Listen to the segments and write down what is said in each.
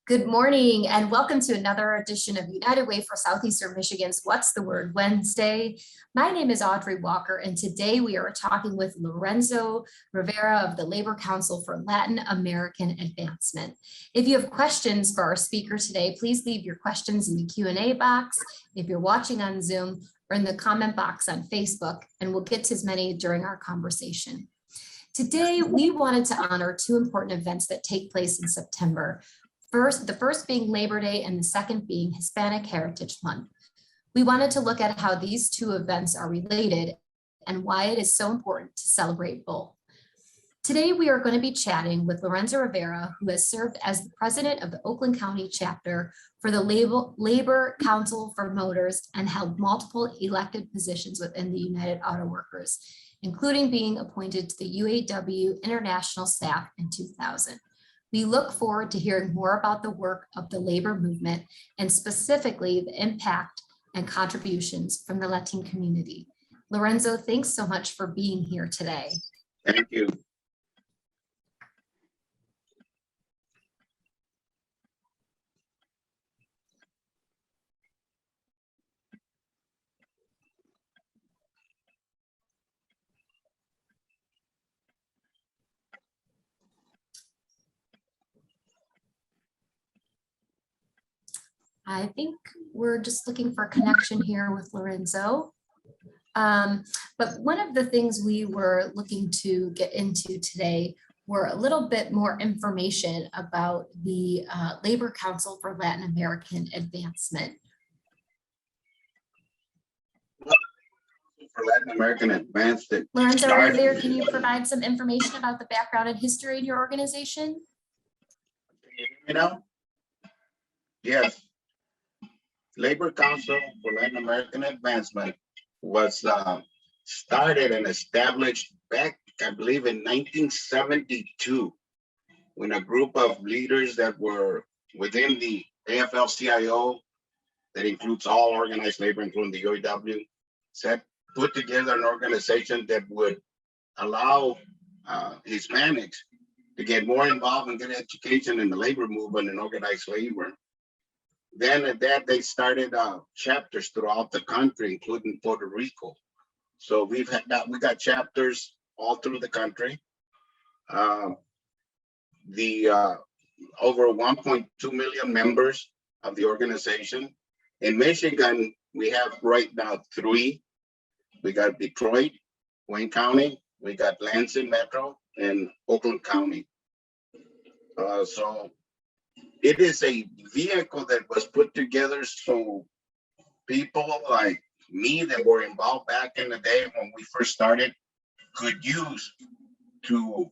Good morning and welcome to another edition of United Way for Southeastern Michigan's What's the Word Wednesday. My name is Audrey Walker and today we are talking with Lorenzo Rivera of the Labor Council for Latin American Advancement. If you have questions for our speaker today, please leave your questions in the Q&A box if you're watching on Zoom or in the comment box on Facebook, and we'll get to as many during our conversation. Today, we wanted to honor two important events that take place in September. The first being Labor Day and the second being Hispanic Heritage Month. We wanted to look at how these two events are related and why it is so important to celebrate both. Today, we are going to be chatting with Lorenzo Rivera, who has served as the president of the Oakland County chapter for the Labor Council for Motors and held multiple elected positions within the United Auto Workers, including being appointed to the UAW International Staff in 2000. We look forward to hearing more about the work of the labor movement and specifically the impact and contributions from the Latine community. Lorenzo, thanks so much for being here today. Thank you. I think we're just looking for a connection here with Lorenzo. But one of the things we were looking to get into today were a little bit more information about the Labor Council for Latin American Advancement. For Latin American Advancement. Lorenzo, are you there? Can you provide some information about the background and history in your organization? Can you hear me now? Yes. Labor Council for Latin American Advancement was started and established back, I believe, in 1972, when a group of leaders that were within the AFL-CIO, that includes all organized labor, including the UAW, put together an organization that would allow Hispanics to get more involved and get education in the labor movement and organized labor. Then at that, they started chapters throughout the country, including Puerto Rico. So we got chapters all through the country. Over 1.2 million members of the organization. In Michigan, we have right now 3. We got Detroit, Wayne County, we got Lansing Metro, and Oakland County. So it is a vehicle that was put together so people like me that were involved back in the day when we first started could use to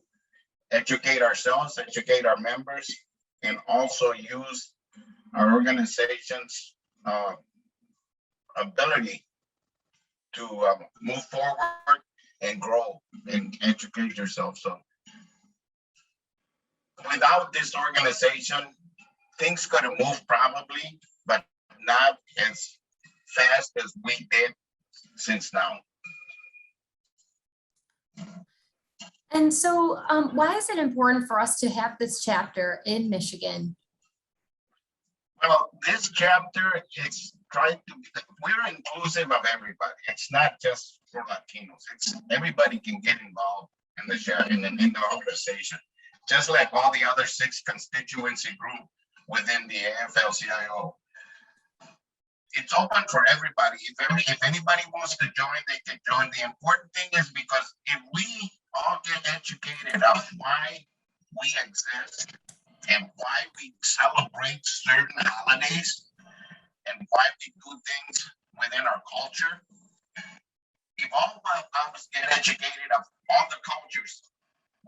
educate ourselves, educate our members, and also use our organization's ability to move forward and grow and educate yourself. So without this organization, things could have moved probably, but not as fast as we did since now. And so why is it important for us to have this chapter in Michigan? Well, this chapter is we're inclusive of everybody. It's not just for Latinos. It's everybody can get involved in the organization, just like all the other 6 constituency groups within the AFL-CIO. It's open for everybody. If anybody wants to join, they can join. The important thing is because if we all get educated of why we exist and why we celebrate certain holidays and why we do things within our culture, if all of us get educated of all the cultures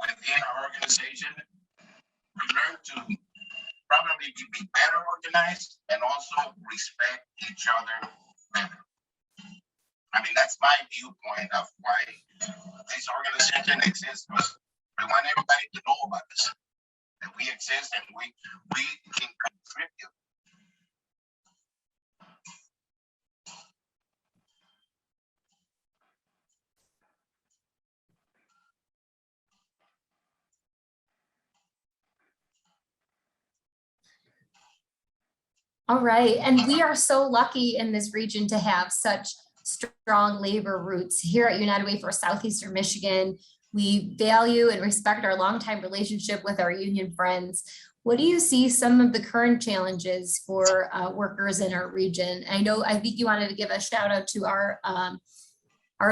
within our organization, we learn to probably be better organized and also respect each other better. I mean, that's my viewpoint of why this organization exists. We want everybody to know about this, that we exist and we can contribute. All right, and we are so lucky in this region to have such strong labor roots here at United Way for Southeastern Michigan. We value and respect our longtime relationship with our union friends. What do you see some of the current challenges for workers in our region? I think you wanted to give a shout out to our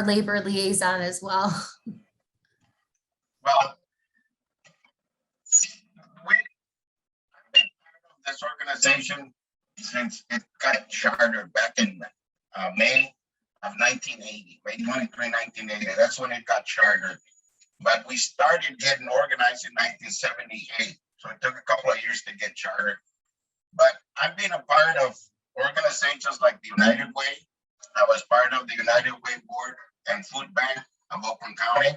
labor liaison as well. Well, I've been part of this organization since it got chartered back in May of 1980, May 23, 1980. That's when it got chartered. But we started getting organized in 1978. So it took a couple of years to get chartered. But I've been a part of organizations like the United Way. I was part of the United Way Board and Food Bank of Oakland County.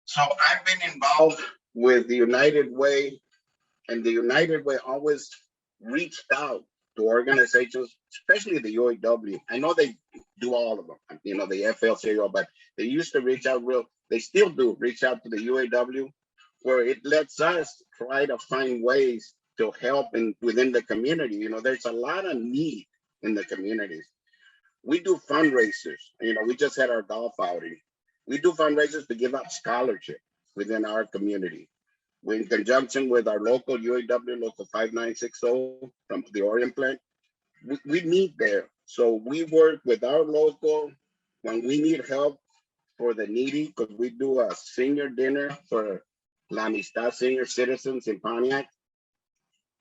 So I've been involved with the United Way, and the United Way always reached out to organizations, especially the UAW. I know they do all of them, the FLCO, but they used to reach out they still do reach out to the UAW, where it lets us try to find ways to help within the community. There's a lot of need in the communities. We do fundraisers. We just had our golf outing. We do fundraisers to give out scholarships within our community. We're in conjunction with our local UAW, local 5960 from the Orient plant. We meet there. So we work with our local when we need help for the needy, because we do a senior dinner for La Amistad senior citizens in Pontiac.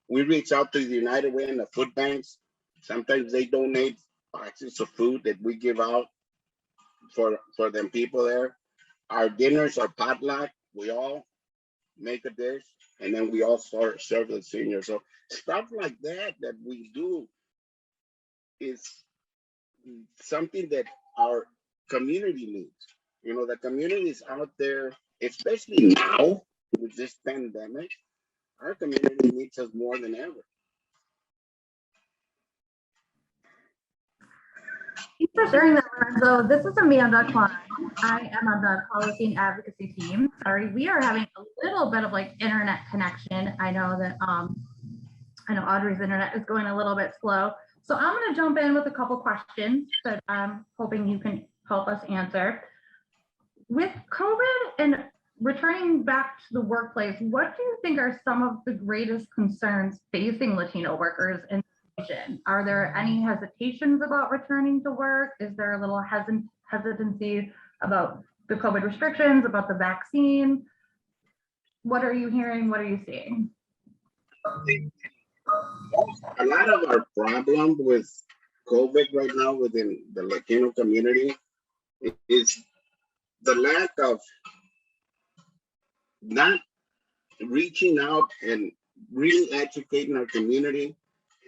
We reach out to the United Way and the food banks. Sometimes they donate boxes of food that we give out for them people there. Our dinners are potluck. We all make a dish, and then we all serve the seniors. So stuff like that we do is something that our community needs. The community is out there, especially now with this pandemic. Our community needs us more than ever. Thanks for sharing that, Lorenzo. This is Amanda Klein. I am on the Latine advocacy team. Sorry, we are having a little bit of internet connection. I know that Audrey's internet is going a little bit slow. So I'm going to jump in with a couple questions that I'm hoping you can help us answer. With COVID and returning back to the workplace, what do you think are some of the greatest concerns facing Latino workers in the region? Are there any hesitations about returning to work? Is there a little hesitancy about the COVID restrictions, about the vaccine? What are you hearing? What are you seeing? A lot of our problem with COVID right now within the Latino community is the lack of not reaching out and really educating our community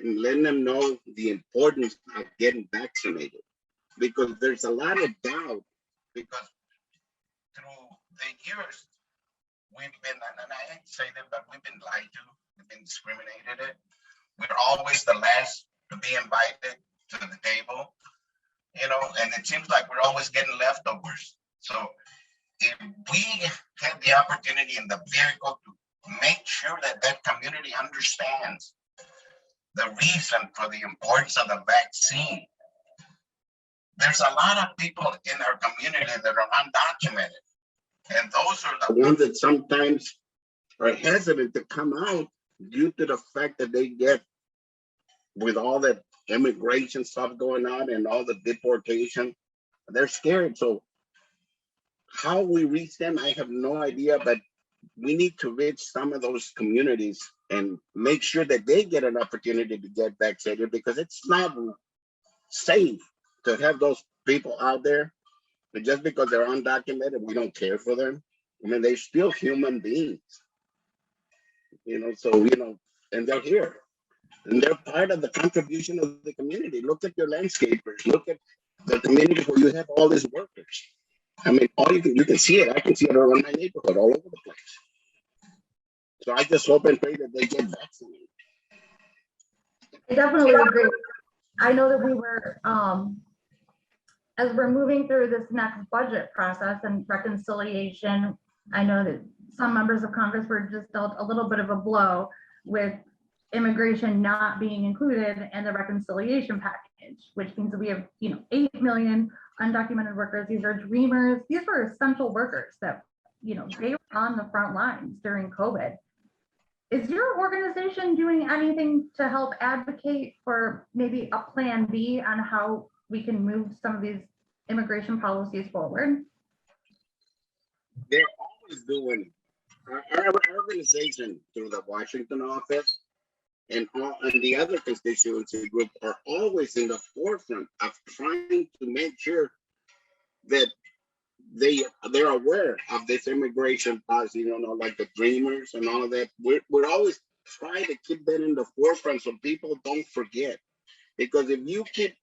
and letting them know the importance of getting vaccinated, because there's a lot of doubt, because through the years we've been, and I hate to say that, but we've been lied to, we've been discriminated at. We're always the last to be invited to the table, and it seems like we're always getting leftovers. So if we had the opportunity and the vehicle to make sure that that community understands the reason for the importance of the vaccine, there's a lot of people in our community that are undocumented. And those are the ones that sometimes are hesitant to come out due to the fact that they get, with all that immigration stuff going on and all the deportation, they're scared. So how we reach them, I have no idea, but we need to reach some of those communities and make sure that they get an opportunity to get vaccinated, because it's not safe to have those people out there. But just because they're undocumented, we don't care for them. I mean, they're still human beings, so, and they're here. And they're part of the contribution of the community. Look at your landscapers. Look at the community where you have all these workers. I mean, you can see it. I can see it around my neighborhood, all over the place. So I just hope and pray that they get vaccinated. I definitely agree. I know that we were, as we're moving through this next budget process and reconciliation, I know that some members of Congress were just dealt a little bit of a blow with immigration not being included in the reconciliation package, which means that we have, 8 million undocumented workers. These are dreamers. These are essential workers that, they were on the front lines during COVID. Is your organization doing anything to help advocate for maybe a plan B on how we can move some of these immigration policies forward? They're always doing, our organization through the Washington office and the other constituency group are always in the forefront of trying to make sure that they're aware of this immigration policy, like the dreamers and all of that. We're always trying to keep that in the forefront so people don't forget. Because if you keep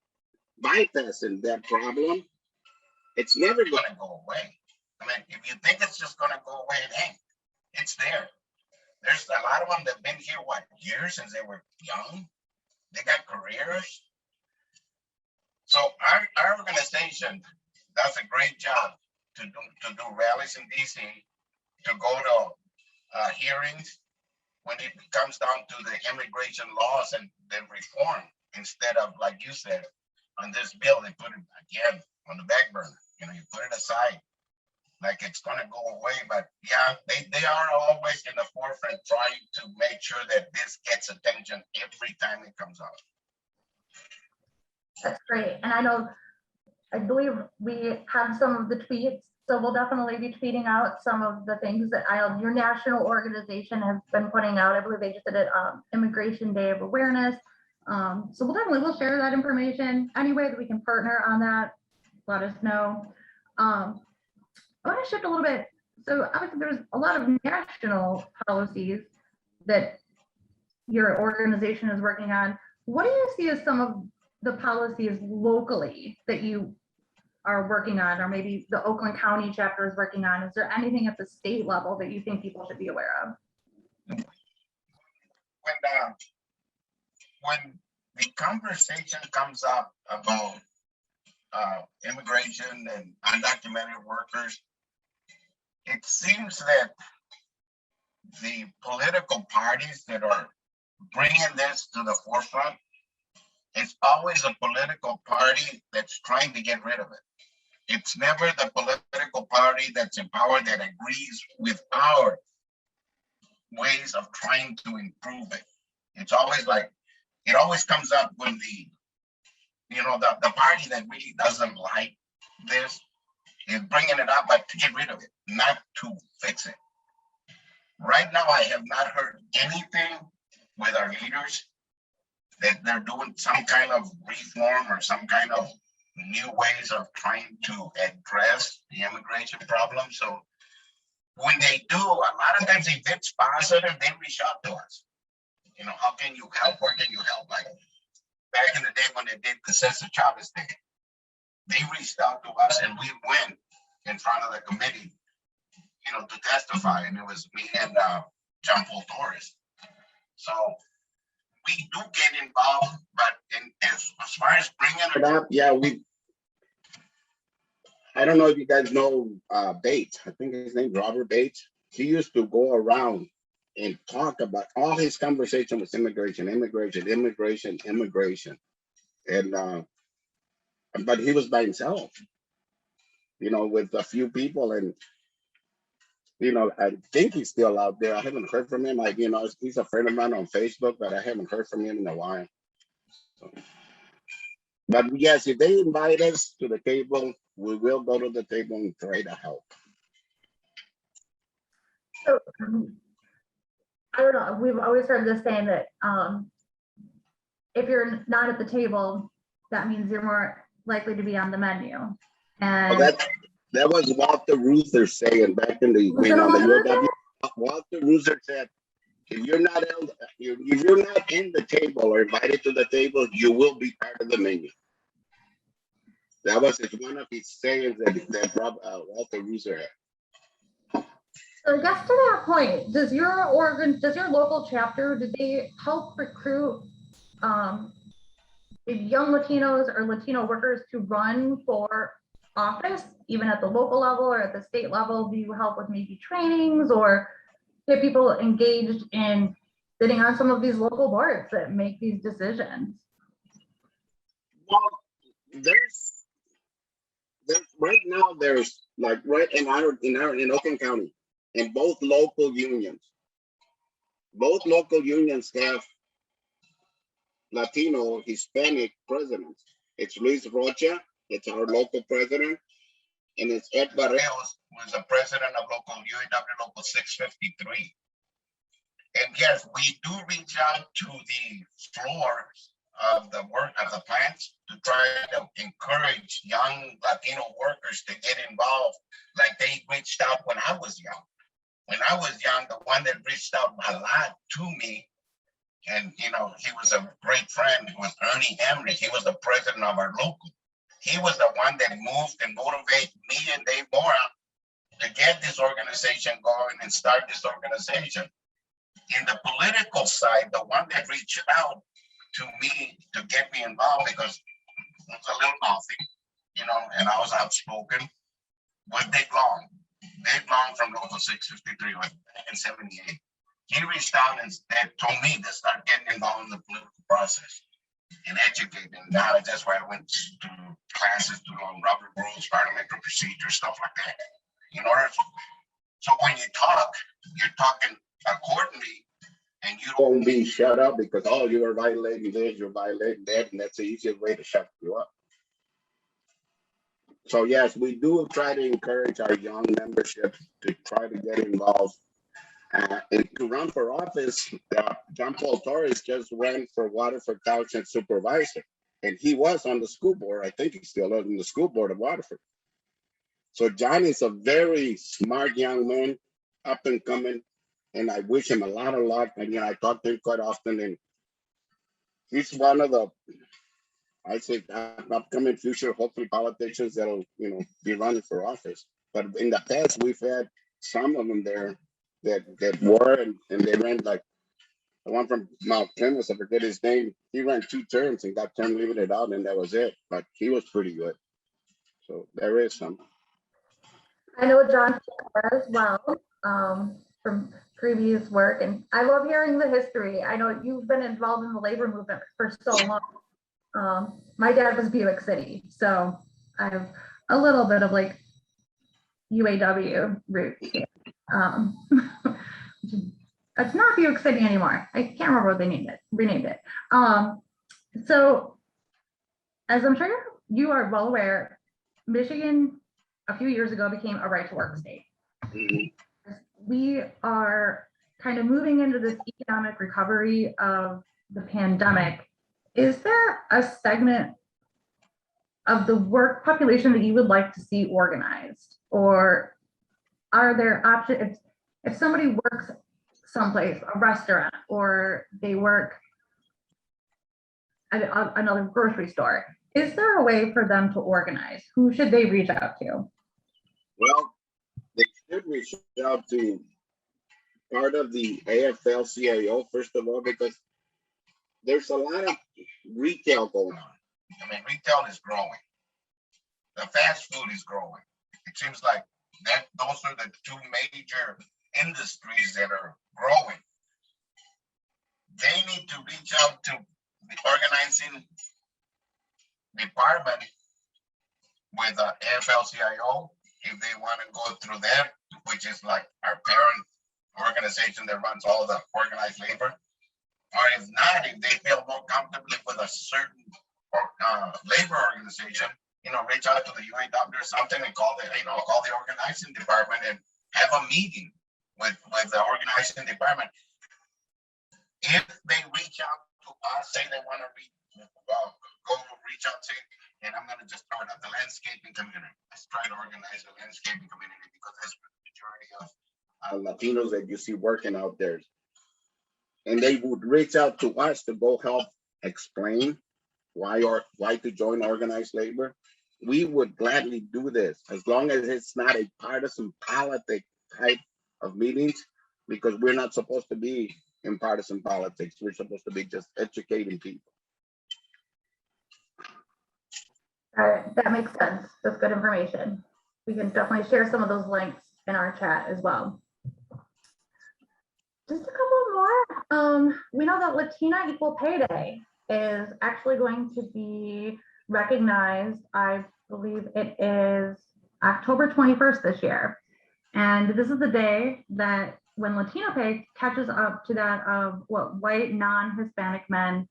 bypassing that problem, it's never going to go away. I mean, if you think it's just going to go away, it ain't. It's there. There's a lot of them that have been here, years since they were young. They got careers. So our organization does a great job to do rallies in DC, to go to hearings when it comes down to the immigration laws and the reform, instead of, like you said, on this bill, they put it again on the back burner. You put it aside like it's gonna go away. But yeah, they are always in the forefront trying to make sure that this gets attention every time it comes out. That's great. And I believe we have some of the tweets, so we'll definitely be tweeting out some of the things that your national organization has been putting out. I believe they just did it Immigration Day of Awareness. So we'll share that information. Any way that we can partner on that, let us know. I want to shift a little bit. So obviously there's a lot of national policies that your organization is working on. What do you see as some of the policies locally that you are working on, or maybe the Oakland County chapter is working on? Is there anything at the state level that you think people should be aware of? When the conversation comes up about immigration and undocumented workers, it seems that the political parties that are bringing this to the forefront, it's always a political party that's trying to get rid of it. It's never the political party that's in power that agrees with our ways of trying to improve it. It's always like, it always comes up when the party that really doesn't like this is bringing it up, but to get rid of it, not to fix it. Right now, I have not heard anything with our leaders that they're doing some kind of reform or some kind of new ways of trying to address the immigration problem. So when they do, a lot of times if it's positive, they reach out to us. How can you help? Where can you help? Like back in the day when they did the Cesar Chavez thing, they reached out to us and we went in front of the committee, to testify. And it was me and John Paul Torres. So we do get involved, but as far as bringing it up, yeah, I don't know if you guys know Bates. I think his name's Robert Bates. He used to go around and talk about all his conversation was immigration. And but he was by himself, with a few people. And I think he's still out there. I haven't heard from him. He's a friend of mine on Facebook, but I haven't heard from him in a while. So, but yes, if they invite us to the table, we will go to the table and try to help. So, I don't know. We've always heard this saying that if you're not at the table, that means you're more likely to be on the menu. And that was Walter Reuther saying back in the UW. Walter Reuther said, if you're not in the table or invited to the table, you will be part of the menu. That was one of his sayings that Walter Reuther had. So I guess to that point, does your local chapter, did they help recruit young Latinos or Latino workers to run for office, even at the local level or at the state level? Do you help with maybe trainings or get people engaged in sitting on some of these local boards that make these decisions? Well, there's right now there's like right in Oakland County, in both local unions have Latino, Hispanic presidents. It's Luis Rocha, it's our local president, and it's Ed Barreos, who is the president of UAW Local 653. And yes, we do reach out to the floor of the work of the plants to try to encourage young Latino workers to get involved, like they reached out when I was young. When I was young, the one that reached out a lot to me, and he was a great friend, was Ernie Emery. He was the president of our local. He was the one that moved and motivated me and Dave Mora to get this organization going and start this organization. In the political side, the one that reached out to me to get me involved, because I was a little mouthy, and I was outspoken, was Dick Long. Dick Long from Local 653, like back in 78. He reached out and told me to start getting involved in the political process and educating. Now that's why I went to classes to learn rubber rules, parliamentary procedure, stuff like that. So when you talk, you're talking accordingly, and you don't be shut up because you are violating this, you're violating that, and that's the easiest way to shut you up. So yes, we do try to encourage our young membership to try to get involved. And to run for office, John Paul Torres just ran for Waterford Township Supervisor, and he was on the school board. I think he still is in the school board of Waterford. So John is a very smart young man, up and coming, and I wish him a lot of luck. And I talk to him quite often, and he's one of the, I say, upcoming future, hopefully, politicians that'll be running for office. But in the past, we've had some of them there that were and they ran, like the one from Mount Clemens, I forget his name. He ran 2 terms and got term limited out, and that was it. But he was pretty good. So there is some. I know John as well from previous work, and I love hearing the history. I know you've been involved in the labor movement for so long. My dad was Buick City, so I have a little bit of like UAW roots here. It's not Buick City anymore. I can't remember what they renamed it. So as I'm sure you are well aware, Michigan a few years ago became a right to work state. We are kind of moving into this economic recovery of the pandemic. Is there a segment of the work population that you would like to see organized? Or are there options if somebody works someplace, a restaurant, or they work at another grocery store, is there a way for them to organize? Who should they reach out to? Well, they should reach out to part of the AFL-CIO, first of all, because there's a lot of retail going on. I mean, retail is growing. The fast food is growing. It seems like those are the 2 major industries that are growing. They need to reach out to the organizing department with AFL-CIO if they want to go through that, which is like our parent organization that runs all the organized labor. Or if not, if they feel more comfortably with a certain labor organization, reach out to the UAW or something and call the organizing department and have a meeting with the organizing department. If they reach out to us, say they want to go reach out to, and I'm going to just throw it out, the landscaping community. Let's try to organize the landscaping community, because that's the majority of Latinos that you see working out there. And they would reach out to us to go help explain why to join organized labor. We would gladly do this, as long as it's not a partisan politic type of meetings, because we're not supposed to be in partisan politics. We're supposed to be just educating people. That makes sense. That's good information. We can definitely share some of those links in our chat as well. Just a couple more. We know that Latina Equal Pay Day is actually going to be recognized. I believe it is October 21st this year. And this is the day that when Latino pay catches up to that of what white non-Hispanic men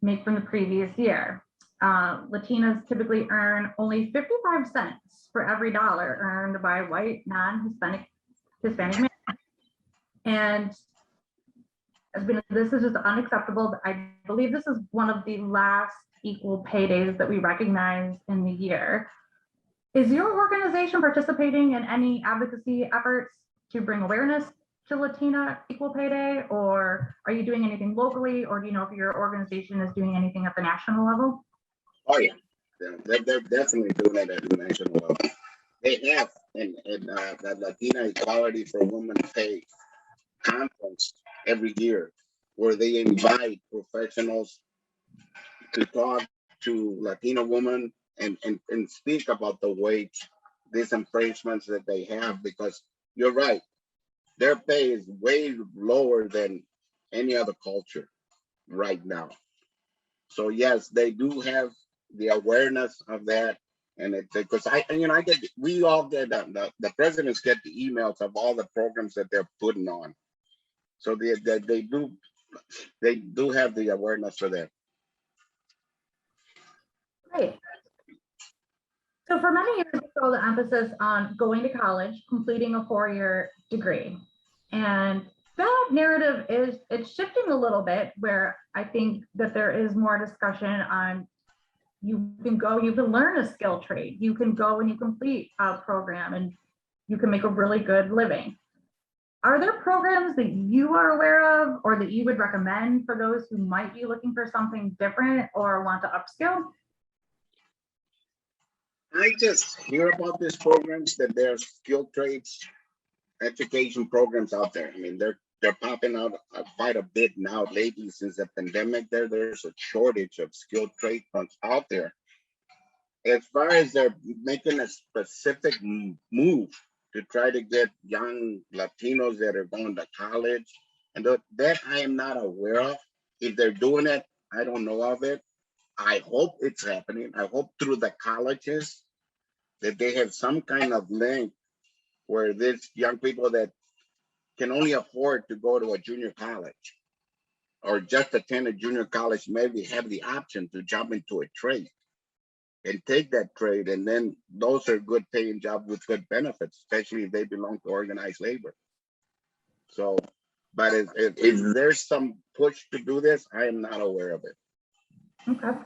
make from the previous year. Latinas typically earn only 55 cents for every dollar earned by white non-Hispanic men. And this is just unacceptable. I believe this is one of the last equal pay days that we recognize in the year. Is your organization participating in any advocacy efforts to bring awareness to Latina Equal Pay Day, or are you doing anything locally, or do you know if your organization is doing anything at the national level? Oh yeah, they're definitely doing it at the national level. They have the Latina Equality for Women Pay conference every year, where they invite professionals to talk to Latino women and speak about the wage disenfranchisement that they have, because you're right, their pay is way lower than any other culture right now. So yes, they do have the awareness of that, and it because I get, we all get the presidents get the emails of all the programs that they're putting on. So they do have the awareness for that. Great. So for many years, we saw the emphasis on going to college, completing a four-year degree. And that narrative it's shifting a little bit, where I think that there is more discussion on you can learn a skill trade, you can go and you complete a program and you can make a really good living. Are there programs that you are aware of or that you would recommend for those who might be looking for something different or want to upskill? I just hear about these programs, that there's skill trades education programs out there. I mean, they're popping out quite a bit now lately since the pandemic. There's a shortage of skilled trade funds out there. As far as they're making a specific move to try to get young Latinos that are going to college, and that I am not aware of. If they're doing it, I don't know of it. I hope it's happening. I hope through the colleges that they have some kind of link where there's young people that can only afford to go to a junior college or just attend a junior college, maybe have the option to jump into a trade and take that trade. And then those are good paying jobs with good benefits, especially if they belong to organized labor. So, but if there's some push to do this, I am not aware of it. Okay.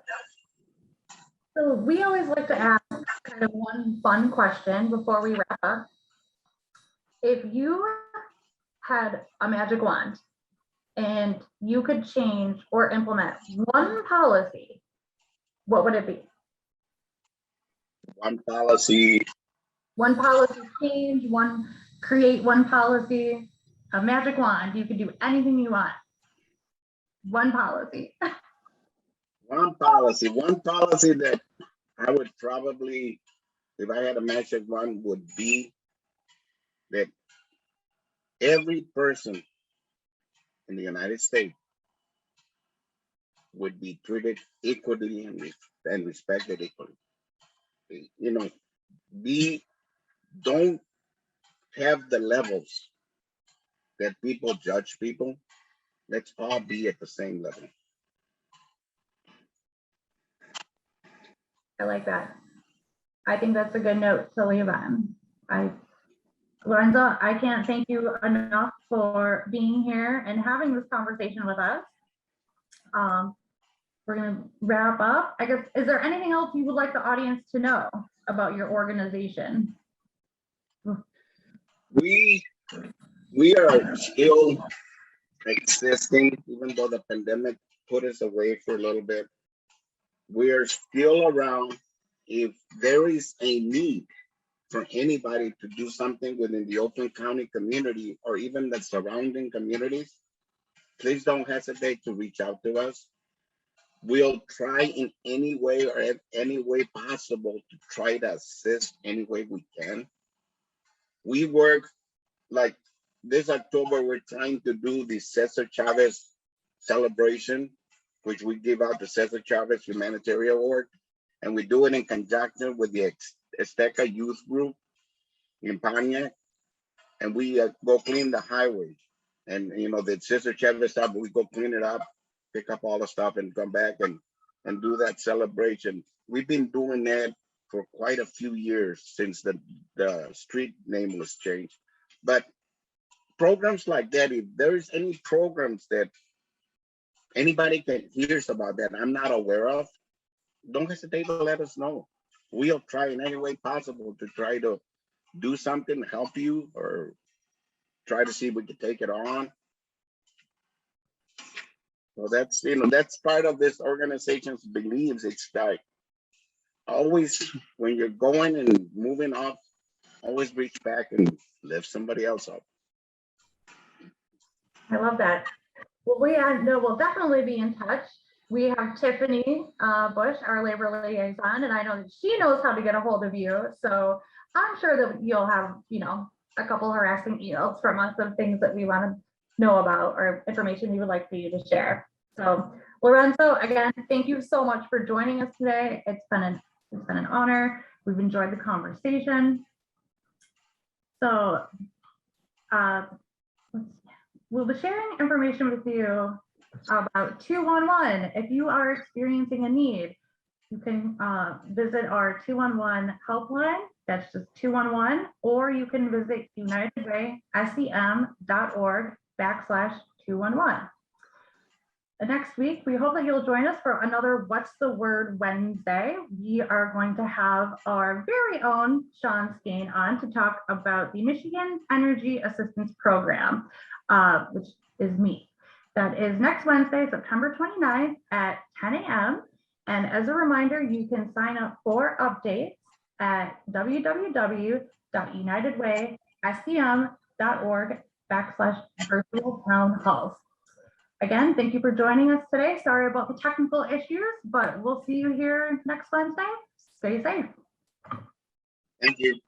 So we always like to ask kind of one fun question before we wrap up. If you had a magic wand and you could change or implement one policy, what would it be? One policy. One policy change, create one policy, a magic wand, you could do anything you want. One policy. One policy that I would probably, if I had a magic wand, would be that every person in the United States would be treated equally and respected equally. You know, we don't have the levels that people judge people. Let's all be at the same level. I like that. I think that's a good note to leave on. Lorenzo, I can't thank you enough for being here and having this conversation with us. We're going to wrap up. I guess, is there anything else you would like the audience to know about your organization? We are still existing, even though the pandemic put us away for a little bit. We are still around. If there is a need for anybody to do something within the Oakland County community or even the surrounding communities, please don't hesitate to reach out to us. We'll try in any way or any way possible to try to assist any way we can. We work like this October, we're trying to do the Cesar Chavez celebration, which we give out the Cesar Chavez Humanitarian Award. And we do it in conjunction with the Azteca Youth Group in Pontiac. And we go clean the highway. And, you know, the Cesar Chavez stuff, we go clean it up, pick up all the stuff and come back and do that celebration. We've been doing that for quite a few years since the street name was changed. But programs like that, if there's any programs that anybody can hears about that I'm not aware of, don't hesitate to let us know. We'll try in any way possible to try to do something, help you, or try to see if we can take it on. So that's, you know, that's part of this organization's beliefs. It's like always when you're going and moving up, always reach back and lift somebody else up. I love that. Well, we'll definitely be in touch. We have Tiffany Bush, our labor liaison, and I know that she knows how to get a hold of you. So I'm sure that you'll have, you know, a couple harassing emails from us of things that we want to know about or information we would like for you to share. So Lorenzo, again, thank you so much for joining us today. It's been an honor. We've enjoyed the conversation. So we'll be sharing information with you about 211. If you are experiencing a need, you can visit our 211 helpline. That's just 211, or you can visit unitedwaysem.org/211. Next week, we hope that you'll join us for another What's the Word Wednesday. We are going to have our very own Sean Skane on to talk about the Michigan Energy Assistance Program, which is me. That is next Wednesday, September 29th at 10 a.m. And as a reminder, you can sign up for updates at www.unitedwaysem.org/virtual town halls. Again, thank you for joining us today. Sorry about the technical issues, but we'll see you here next Wednesday. Stay safe. Thank you.